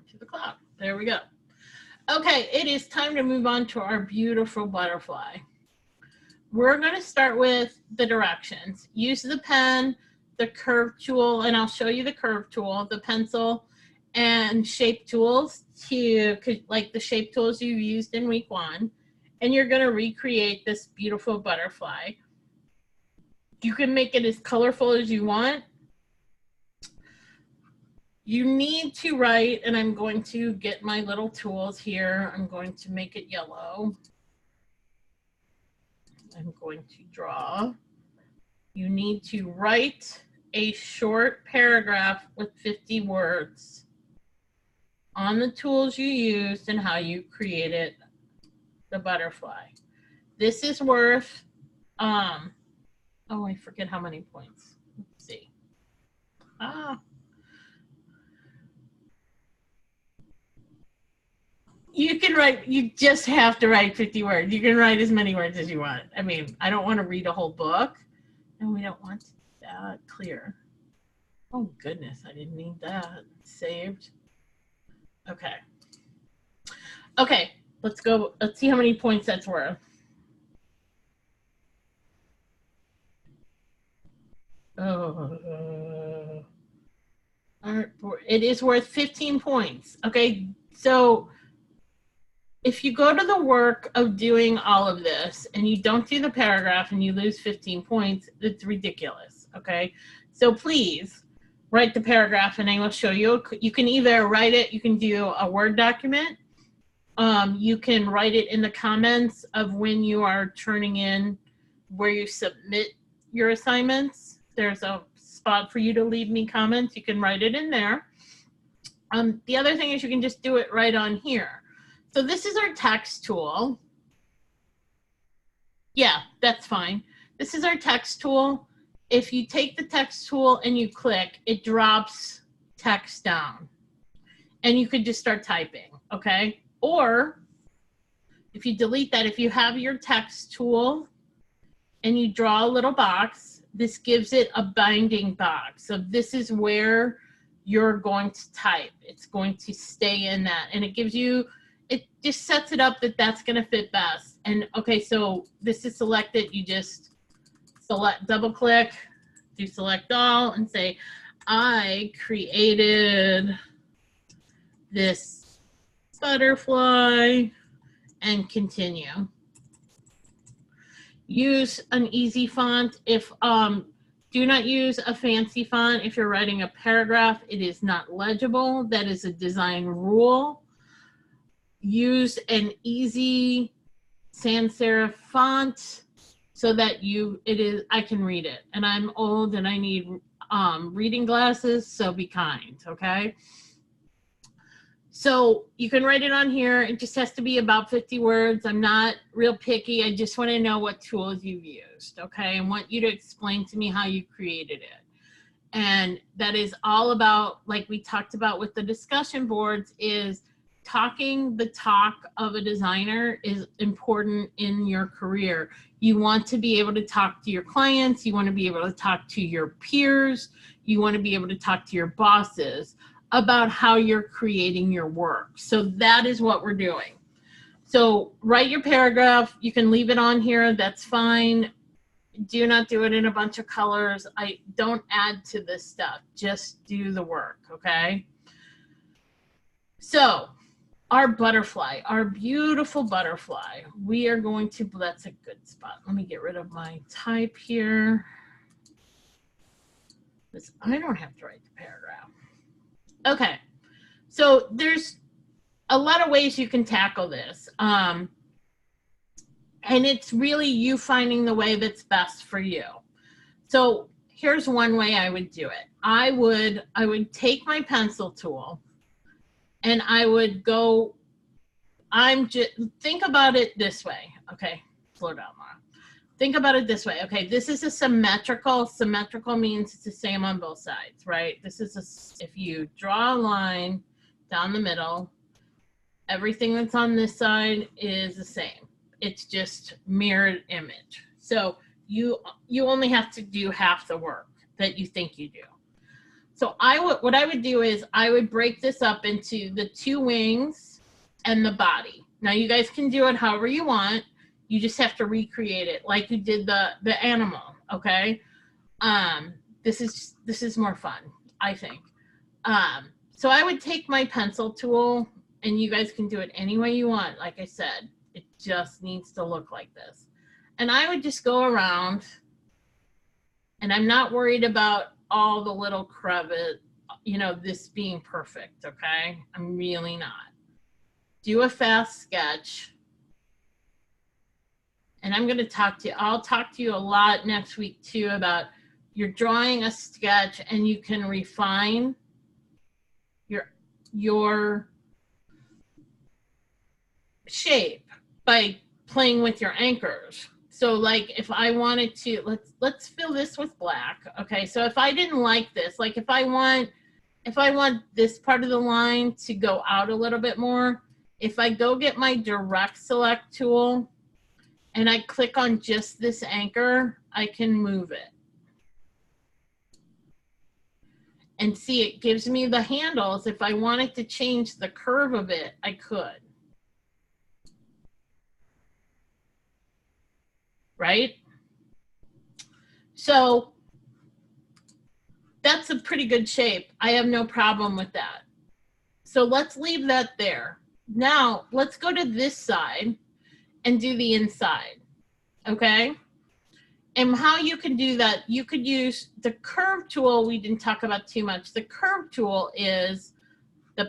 to the cloud. There we go. Okay, it is time to move on to our beautiful butterfly. We're going to start with the directions. Use the pen, the curve tool, and I'll show you the curve tool, the pencil, and shape tools to, like the shape tools you used in week 1. And you're going to recreate this beautiful butterfly. You can make it as colorful as you want. You need to write, and I'm going to get my little tools here. I'm going to make it yellow. I'm going to draw. You need to write a short paragraph with 50 words on the tools you used and how you created the butterfly. This is worth, oh, I forget how many points. Let's see. You can write, you just have to write 50 words. You can write as many words as you want. I mean, I don't want to read a whole book, and we don't want that clear. Oh goodness, I didn't need that. Saved. Okay. Okay, let's go. Let's see how many points that's worth. It is worth 15 points. Okay, so if you go to the work of doing all of this and you don't do the paragraph and you lose 15 points, it's ridiculous, okay? So please write the paragraph and I will show you. You can either write it, you can do a Word document. You can write it in the comments of when you are turning in where you submit your assignments. There's a spot for you to leave me comments. You can write it in there. The other thing is you can just do it right on here. So this is our text tool. Yeah, that's fine. This is our text tool. If you take the text tool and you click, it drops text down. And you could just start typing, okay? Or if you delete that, if you have your text tool and you draw a little box, this gives it a binding box. So this is where you're going to type. It's going to stay in that. And it gives you, it just sets it up that that's going to fit best. And okay, so this is selected. You just select, double click, do select all and say, I created this butterfly and continue. Use an easy font. If do not use a fancy font if you're writing a paragraph. It is not legible. That is a design rule. Use an easy sans serif font so that I can read it. And I'm old and I need reading glasses, so be kind, okay? So you can write it on here. It just has to be about 50 words. I'm not real picky. I just want to know what tools you've used, okay? I want you to explain to me how you created it. And that is all about, like we talked about with the discussion boards, is talking the talk of a designer is important in your career. You want to be able to talk to your clients. You want to be able to talk to your peers. You want to be able to talk to your bosses about how you're creating your work. So that is what we're doing. So write your paragraph. You can leave it on here. That's fine. Do not do it in a bunch of colors. I don't add to this stuff. Just do the work, okay? So our butterfly, our beautiful butterfly, we are going to, that's a good spot. Let me get rid of my type here. I don't have to write the paragraph. Okay, so there's a lot of ways you can tackle this. And it's really you finding the way that's best for you. So here's one way I would do it. I would take my pencil tool and I would go, think about it this way. Okay, slow down, Laura. Think about it this way. Okay, this is a symmetrical. Symmetrical means it's the same on both sides, right? This is if you draw a line down the middle, everything that's on this side is the same. It's just mirrored image. So you only have to do half the work that you think you do. So what I would do is I would break this up into the 2 wings and the body. Now you guys can do it however you want. You just have to recreate it like you did the animal, okay? This is more fun, I think. So I would take my pencil tool, and you guys can do it any way you want. Like I said, it just needs to look like this. And I would just go around, and I'm not worried about all the little crevice, you know, this being perfect, okay? I'm really not. Do a fast sketch. And I'm going to talk to you, I'll talk to you a lot next week too about you're drawing a sketch and you can refine your shape by playing with your anchors. So like if I wanted to, let's fill this with black. Okay, so if I didn't like this, like if I want this part of the line to go out a little bit more, if I go get my direct select tool and I click on just this anchor, I can move it. And see, it gives me the handles. If I wanted to change the curve of it, I could. Right? So that's a pretty good shape. I have no problem with that. So let's leave that there. Now let's go to this side and do the inside, okay? And how you can do that, you could use the curve tool. We didn't talk about too much. The curve tool is the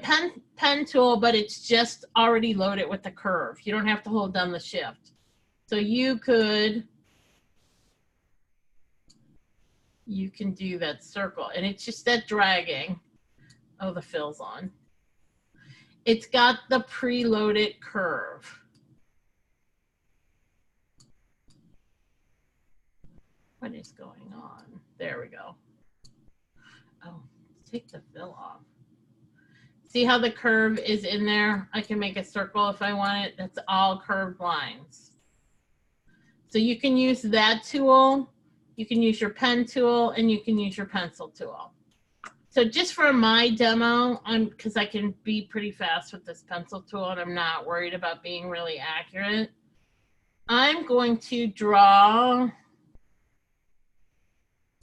pen tool, but it's just already loaded with the curve. You don't have to hold down the shift. So you can do that circle, and it's just that dragging. Oh, the fill's on. It's got the preloaded curve. What is going on? There we go. Oh, take the fill off. See how the curve is in there? I can make a circle if I want it. That's all curved lines. So you can use that tool, you can use your pen tool, and you can use your pencil tool. So just for my demo, because I can be pretty fast with this pencil tool and I'm not worried about being really accurate, I'm going to draw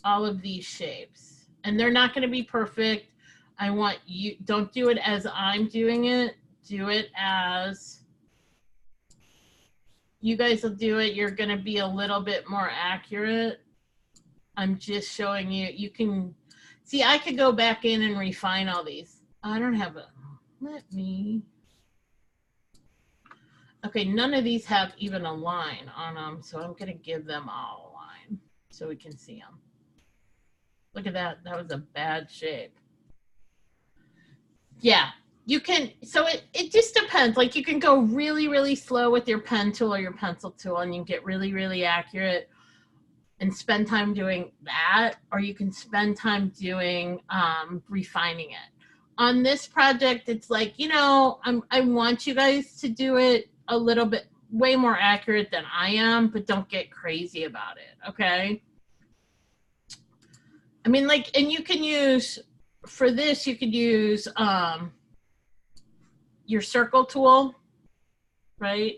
all of these shapes. And they're not going to be perfect. I want you, don't do it as I'm doing it. Do it as you guys will do it. You're going to be a little bit more accurate. I'm just showing you. You can see, I could go back in and refine all these. I don't have a, okay, none of these have even a line on them. So I'm going to give them all a line so we can see them. Look at that. That was a bad shape. Yeah, you can. So it just depends. Like you can go really, really slow with your pen tool or your pencil tool and you get really, really accurate and spend time doing that. Or you can spend time doing refining it. On this project, it's like, you know, I want you guys to do it a little bit way more accurate than I am, but don't get crazy about it. Okay. I mean, like, and you can use, for this, you could use your circle tool, right?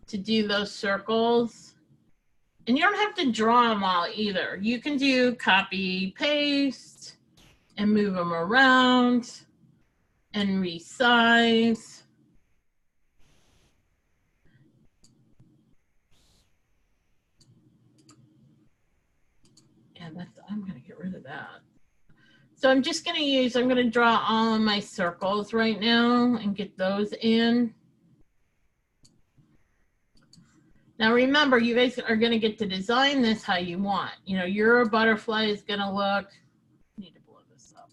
To do those circles. And you don't have to draw them all either. You can do copy, paste, and move them around and resize. Yeah, I'm going to get rid of that. So I'm just going to use, I'm going to draw all of my circles right now and get those in. Now remember, you guys are going to get to design this how you want. You know, your butterfly is going to look, I need to blow this up.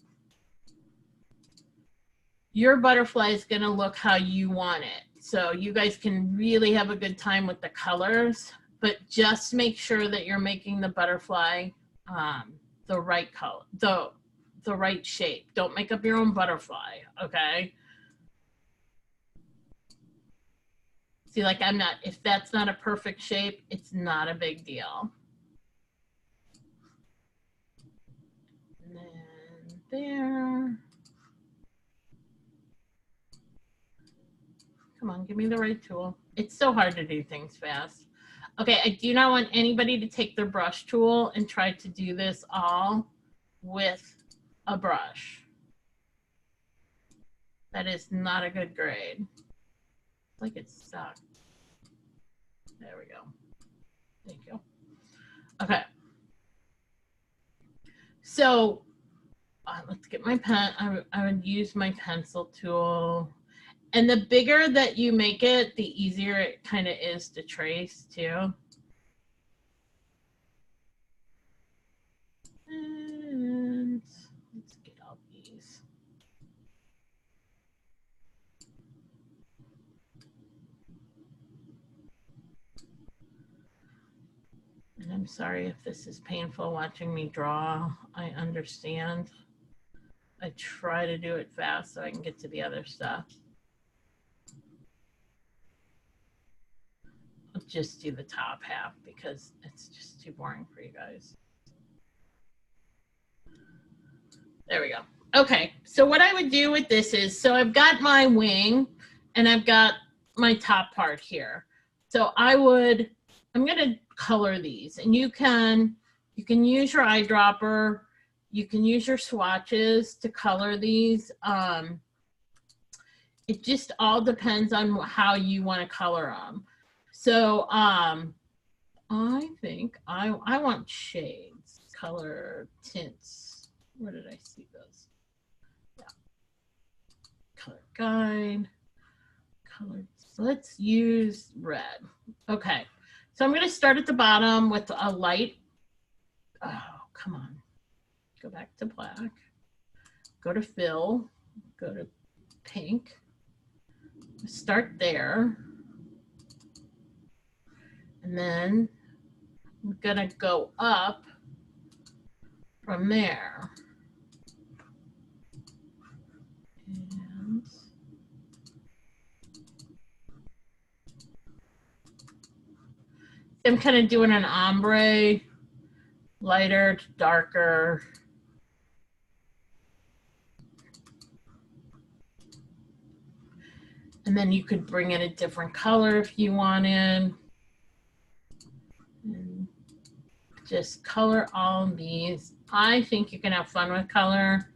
Your butterfly is going to look how you want it. So you guys can really have a good time with the colors, but just make sure that you're making the butterfly the right color, the right shape. Don't make up your own butterfly, okay? See, like I'm not, if that's not a perfect shape, it's not a big deal. there. Come on, give me the right tool. It's so hard to do things fast. Okay, I do not want anybody to take their brush tool and try to do this all with a brush. That is not a good grade. Like it's stuck. There we go. Thank you. Okay. So let's get my pen. I would use my pencil tool. And the bigger that you make it, the easier it kind of is to trace too. And let's get all these. And I'm sorry if this is painful watching me draw. I understand. I try to do it fast so I can get to the other stuff. I'll just do the top half because it's just too boring for you guys. There we go. Okay, so what I would do with this is, so I've got my wing and I've got my top part here. So I'm gonna color these, and you can use your eyedropper, you can use your swatches to color these. It just all depends on how you want to color them. So I think I want shades, color, tints. Where did I see those? Yeah. Color guide, color. So let's use red. Okay. So I'm going to start at the bottom with a light. Oh, come on. Go back to black. Go to fill. Go to pink. Start there. And then I'm going to go up from there. And I'm kind of doing an ombre, lighter to darker. And then you could bring in a different color if you wanted. And just color all of these. I think you can have fun with color.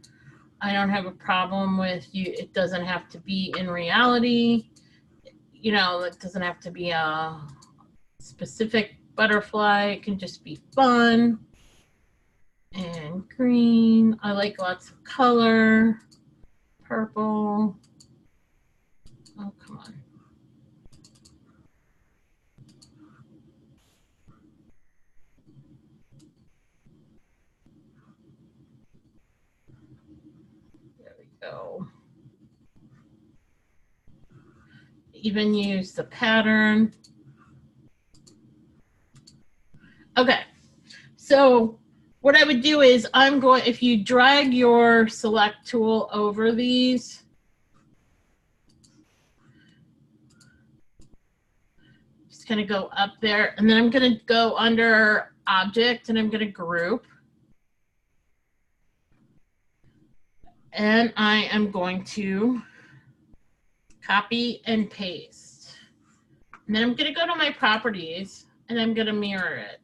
I don't have a problem with you. It doesn't have to be in reality. You know, it doesn't have to be a specific butterfly. It can just be fun. And green. I like lots of color. Purple. Oh, come on. There we go. Even use the pattern. Okay, so what I would do is if you drag your select tool over these, just kind of go up there, and then I'm going to go under object and I'm going to group. And I am going to copy and paste. And then I'm going to go to my properties and I'm going to mirror it.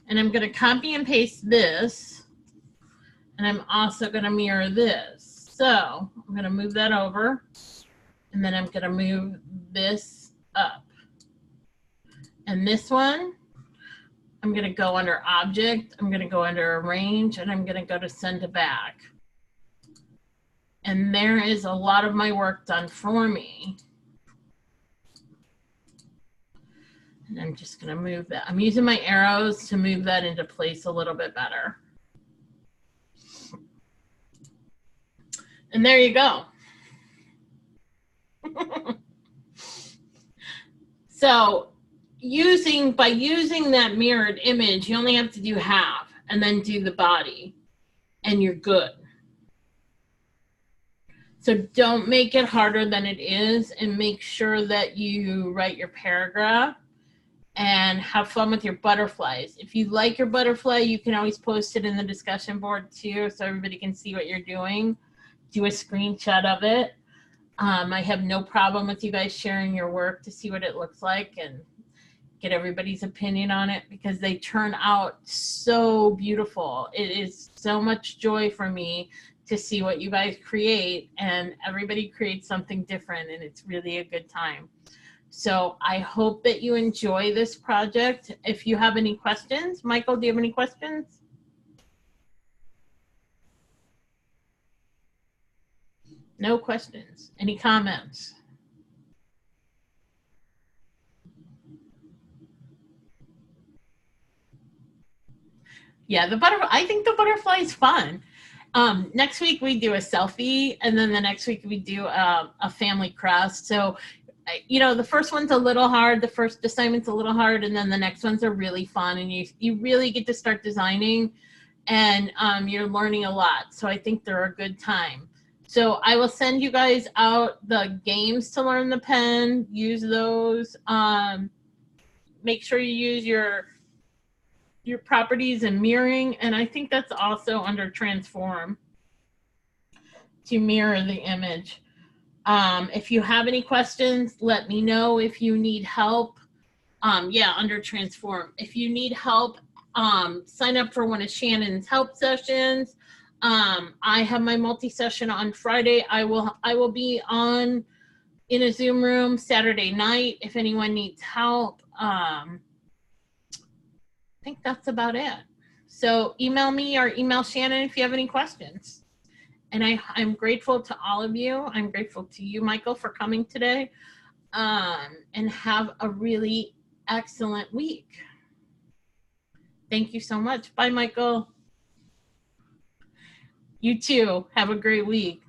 And I'm going to copy and paste this. And I'm also going to mirror this. So I'm going to move that over. And then I'm going to move this up. And this one, I'm going to go under object. I'm going to go under arrange. And I'm going to go to send to back. And there is a lot of my work done for me. And I'm just going to move that. I'm using my arrows to move that into place a little bit better. And there you go. So by using that mirrored image, you only have to do half and then do the body and you're good. So don't make it harder than it is, and make sure that you write your paragraph and have fun with your butterflies. If you like your butterfly, you can always post it in the discussion board too, so everybody can see what you're doing. Do a screenshot of it. I have no problem with you guys sharing your work to see what it looks like and get everybody's opinion on it, because they turn out so beautiful. It is so much joy for me to see what you guys create, and everybody creates something different, and it's really a good time. So I hope that you enjoy this project. If you have any questions, Michael, do you have any questions? No questions. Any comments? Yeah, the butterfly, I think the butterfly is fun. Next week we do a selfie, and then the next week we do a family crest. So, you know, the first one's a little hard, the first assignment's a little hard, and then the next ones are really fun, and you really get to start designing, and you're learning a lot. So I think they're a good time. So I will send you guys out the games to learn the pen. Use those. Make sure you use your properties and mirroring, and I think that's also under transform to mirror the image. If you have any questions, let me know. If you need help, yeah, under transform. If you need help, sign up for one of Shannon's help sessions. I have my multi-session on Friday. I will be on in a Zoom room Saturday night if anyone needs help. I think that's about it. So email me or email Shannon if you have any questions. And I'm grateful to all of you. I'm grateful to you, Michael, for coming today. And have a really excellent week. Thank you so much. Bye, Michael. You too. Have a great week.